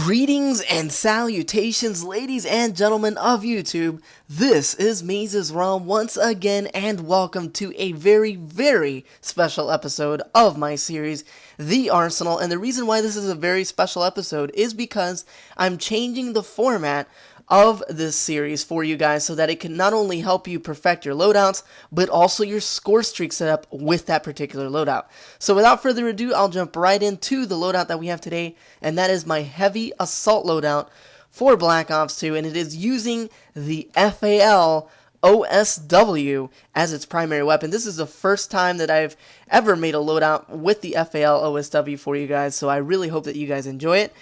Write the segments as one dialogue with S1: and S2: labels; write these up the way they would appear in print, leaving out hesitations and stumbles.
S1: Greetings and salutations, ladies and gentlemen of YouTube. This is MazezRealm once again, and welcome to a very special episode of my series, The Arsenal. And the reason why this is a very special episode is because I'm changing the format of this series for you guys so that it can not only help you perfect your loadouts, but also your score streak setup with that particular loadout. So without further ado, I'll jump right into the loadout that we have today, and that is my heavy assault loadout for Black Ops 2, and it is using the FAL OSW as its primary weapon. This is the first time that I've ever made a loadout with the FAL OSW for you guys, so I really hope that you guys enjoy it.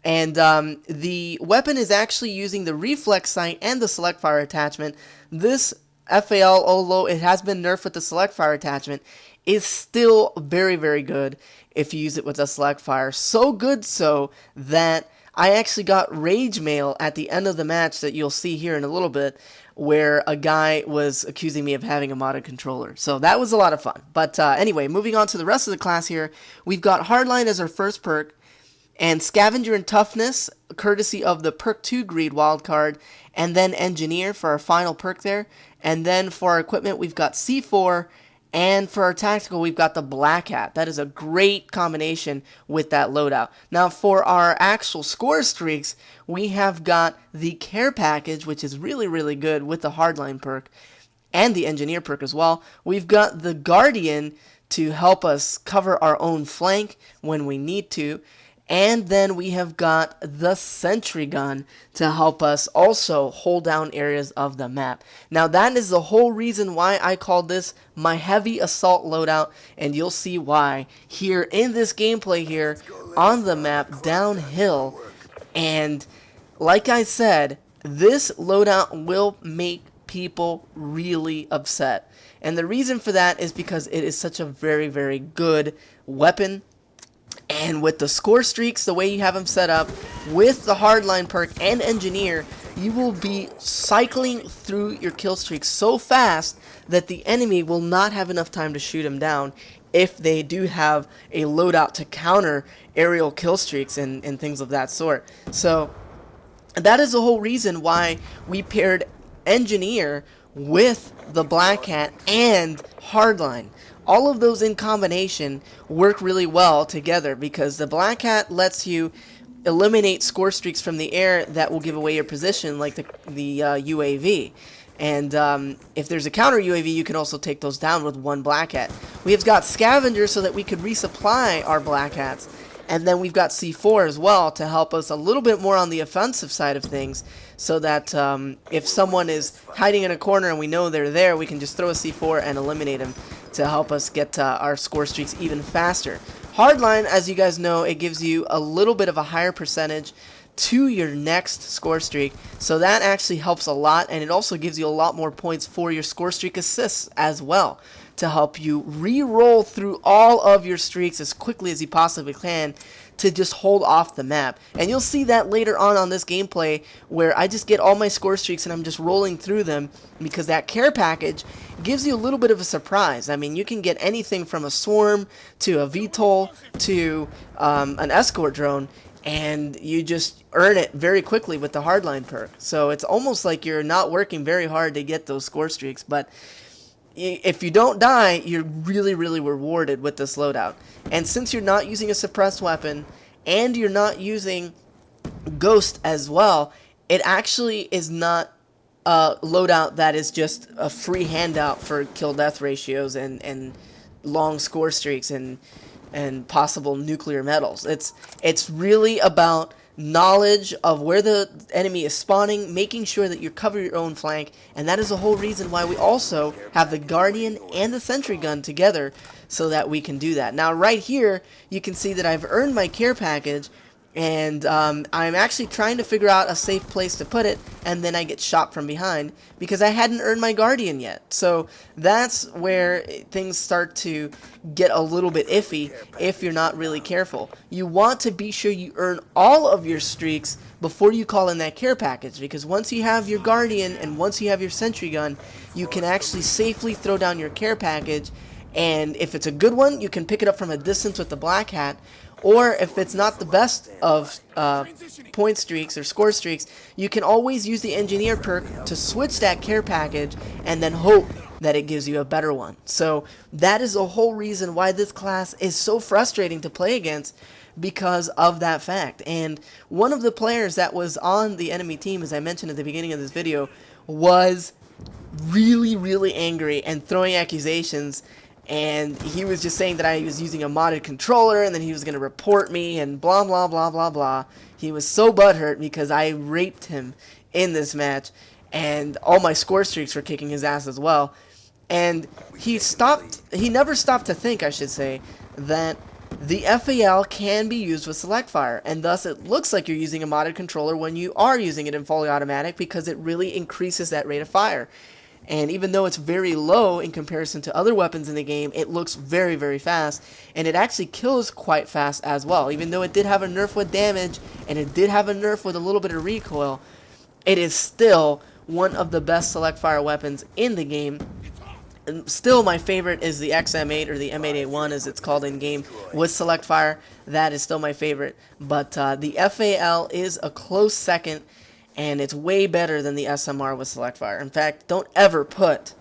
S1: And the weapon is actually using the reflex sight and the select fire attachment. This FAL, although it has been nerfed with the select fire attachment, is still very good if you use it with the select fire. So good so that I actually got rage mail at the end of the match that you'll see here in a little bit, where a guy was accusing me of having a modded controller. So that was a lot of fun. But anyway, moving on to the rest of the class here, we've got Hardline as our first perk, and Scavenger and Toughness, courtesy of the Perk 2 Greed wildcard, and then Engineer for our final perk there. And then for our equipment, we've got C4, and for our tactical, we've got the Black Hat. That is a great combination with that loadout. Now, for our actual score streaks, we have got the Care Package, which is really good with the Hardline perk, and the Engineer perk as well. We've got the Guardian to help us cover our own flank when we need to. And then we have got the Sentry Gun to help us also hold down areas of the map. Now that is the whole reason why I called this my heavy assault loadout, and you'll see why here in this gameplay here on the map downhill. And like I said, this loadout will make people really upset. And the reason for that is because it is such a very good weapon. And with the score streaks, the way you have them set up, with the Hardline perk and Engineer, you will be cycling through your kill streaks so fast that the enemy will not have enough time to shoot them down if they do have a loadout to counter aerial kill streaks and things of that sort. So that is the whole reason why we paired Engineer with the Black Hat and Hardline. All of those in combination work really well together because the Black Hat lets you eliminate score streaks from the air that will give away your position, like the UAV. And if there's a counter UAV, you can also take those down with one Black Hat. We have got Scavenger so that we could resupply our Black Hats. And then we've got C4 as well to help us a little bit more on the offensive side of things, so that if someone is hiding in a corner and we know they're there, we can just throw a C4 and eliminate them to help us get our score streaks even faster. Hardline, as you guys know, it gives you a little bit of a higher percentage to your next score streak, so that actually helps a lot, and it also gives you a lot more points for your score streak assists as well, to help you re-roll through all of your streaks as quickly as you possibly can to just hold off the map. And you'll see that later on this gameplay, where I just get all my score streaks and I'm just rolling through them, because that Care Package gives you a little bit of a surprise. I mean, you can get anything from a swarm to a VTOL to an escort drone, and you just earn it very quickly with the Hardline perk. So it's almost like you're not working very hard to get those score streaks, but if you don't die, you're really rewarded with this loadout. And since you're not using a suppressed weapon, and you're not using Ghost as well, it actually is not a loadout that is just a free handout for kill-death ratios and long score streaks and possible nuclear medals. It's really about knowledge of where the enemy is spawning, making sure that you cover your own flank, and that is the whole reason why we also have the Guardian and the Sentry Gun together, so that we can do that. Now right here, you can see that I've earned my Care Package, and I'm actually trying to figure out a safe place to put it, and then I get shot from behind because I hadn't earned my Guardian yet. So that's where things start to get a little bit iffy if you're not really careful. You want to be sure you earn all of your streaks before you call in that Care Package, because once you have your Guardian and once you have your Sentry Gun, you can actually safely throw down your Care Package, and if it's a good one, you can pick it up from a distance with the Black Hat. or if it's not the best of point streaks or score streaks, you can always use the engineer perk to switch that care package and then hope that it gives you a better one. So that is the whole reason why this class is so frustrating to play against, because of that fact. And one of the players that was on the enemy team, as I mentioned at the beginning of this video, was really angry and throwing accusations, and he was just saying that I was using a modded controller and then he was going to report me and blah blah blah blah blah. He was so butthurt because I raped him in this match, and all my score streaks were kicking his ass as well. And he never stopped to think, I should say, that the FAL can be used with select fire, and thus it looks like you're using a modded controller when you are using it in fully automatic, because it really increases that rate of fire. And even though it's very low in comparison to other weapons in the game, it looks very fast, and it actually kills quite fast as well. Even though it did have a nerf with damage, and it did have a nerf with a little bit of recoil, it is still one of the best select fire weapons in the game. And still, my favorite is the XM8, or the M8A1 as it's called in game, with select fire. That is still my favorite, but the FAL is a close second, and it's way better than the SMR with select fire. In fact, don't ever put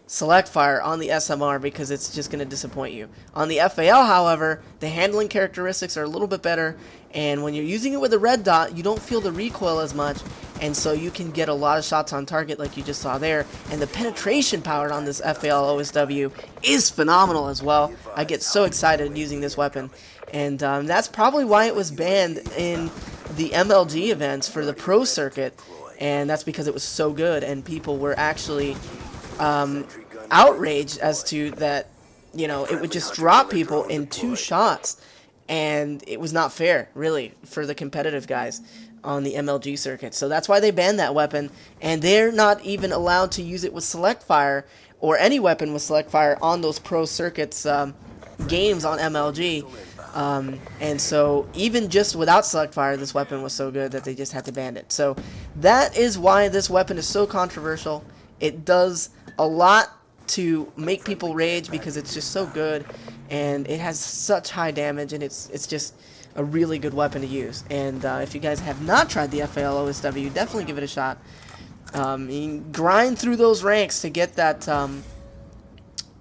S1: select fire on the SMR, because it's just going to disappoint you. On the FAL, however, the handling characteristics are a little bit better, and when you're using it with a red dot, you don't feel the recoil as much, and so you can get a lot of shots on target like you just saw there. And the penetration power on this FAL OSW is phenomenal as well. I get so excited using this weapon, and that's probably why it was banned in the MLG events for the pro circuit, and that's because it was so good, and people were actually outraged as to that. You know, it would just drop people in 2 shots, and it was not fair, really, for the competitive guys on the MLG circuit. So that's why they banned that weapon, and they're not even allowed to use it with select fire, or any weapon with select fire on those pro circuits games on MLG. And so even just without select fire, this weapon was so good that they just had to ban it. So that is why this weapon is so controversial. It does a lot to make people rage because it's just so good, and it has such high damage, and it's just a really good weapon to use. And if you guys have not tried the FAL OSW, definitely give it a shot. You can grind through those ranks to get that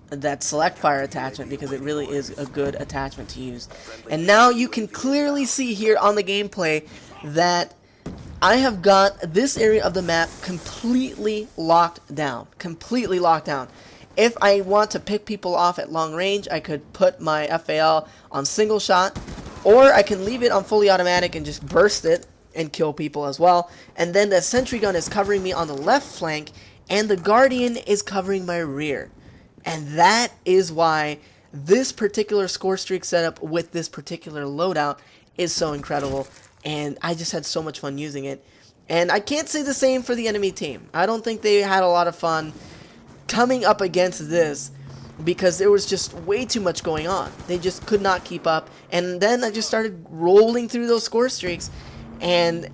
S1: that select fire attachment, because it really is a good attachment to use. And now you can clearly see here on the gameplay that I have got this area of the map completely locked down. Completely locked down. If I want to pick people off at long range, I could put my FAL on single shot, or I can leave it on fully automatic and just burst it and kill people as well. And then the sentry gun is covering me on the left flank, and the guardian is covering my rear. And that is why this particular score streak setup with this particular loadout is so incredible, and I just had so much fun using it. And I can't say the same for the enemy team. I don't think they had a lot of fun coming up against this, because there was just way too much going on. They just could not keep up, and then I just started rolling through those score streaks, and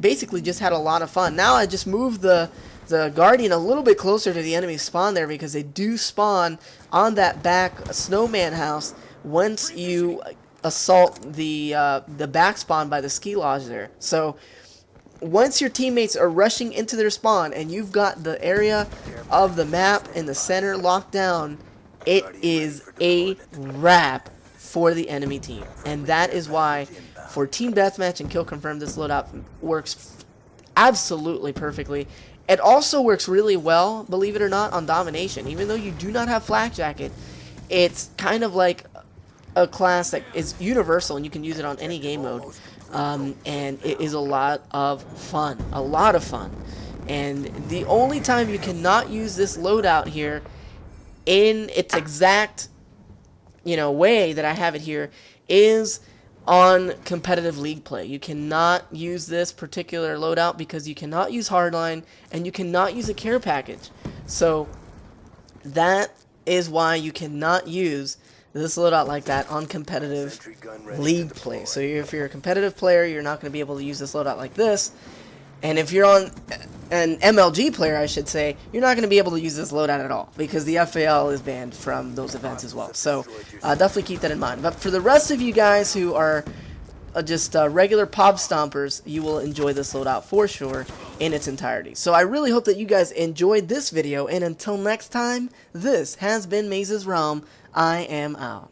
S1: basically just had a lot of fun. Now I just moved the Guardian a little bit closer to the enemy spawn there, because they do spawn on that back snowman house once you assault the back spawn by the ski lodge there. So once your teammates are rushing into their spawn and you've got the area of the map in the center locked down, it is a wrap for the enemy team. And that is why for team deathmatch and kill confirm, this loadout works absolutely perfectly. It also works really well, believe it or not, on domination. Even though you do not have flak jacket, it's kind of like a class that is universal and you can use it on any game mode. And it is a lot of fun. A lot of fun. And the only time you cannot use this loadout here in its exact, way that I have it here is on competitive league play. You cannot use this particular loadout because you cannot use hardline and you cannot use a care package. So that is why you cannot use this loadout like that on competitive league play. So if you're a competitive player, you're not going to be able to use this loadout like this. And if you're on an MLG player, I should say, you're not going to be able to use this loadout at all, because the FAL is banned from those events as well. So definitely keep that in mind. But for the rest of you guys who are just regular pop stompers, you will enjoy this loadout for sure in its entirety. So I really hope that you guys enjoyed this video, and until next time, this has been MazezRealm. I am out.